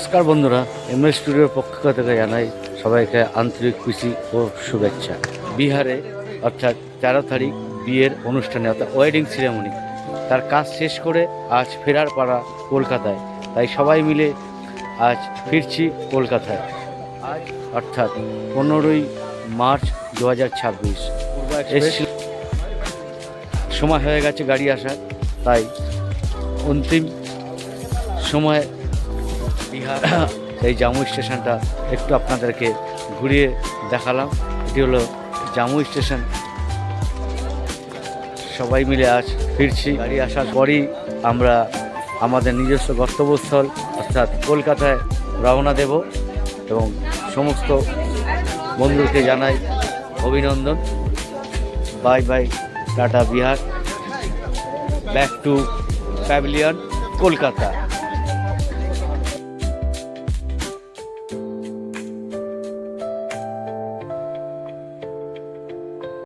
নমস্কার বন্ধুরা, এমএস স্টুডিওর পক্ষ থেকে জানাই সবাইকে আন্তরিক খুশি ও শুভেচ্ছা। বিহারে অর্থাৎ 13 তারিখ বিয়ের অনুষ্ঠানে অর্থাৎ ওয়েডিং সেরেমনি, তার কাজ শেষ করে আজ ফেরার পাড়া কলকাতায়। তাই সবাই মিলে আজ ফিরছি কলকাতায়। আজ অর্থাৎ 15ই মার্চ 2026 সময় হয়ে গেছে গাড়ি আসার, তাই অন্তিম সময় বিহার এই জামুই স্টেশনটা একটু আপনাদেরকে ঘুরিয়ে দেখালাম। এটি হলো জামুই স্টেশন। সবাই মিলে আজ ফিরছি। গাড়ি আসার পরই আমরা আমাদের নিজস্ব গন্তব্যস্থল অর্থাৎ কলকাতায় রওনা দেব এবং সমস্ত বন্ধুকে জানাই অভিনন্দন। Bye bye, tata Bihar, back to pavilion Kolkata.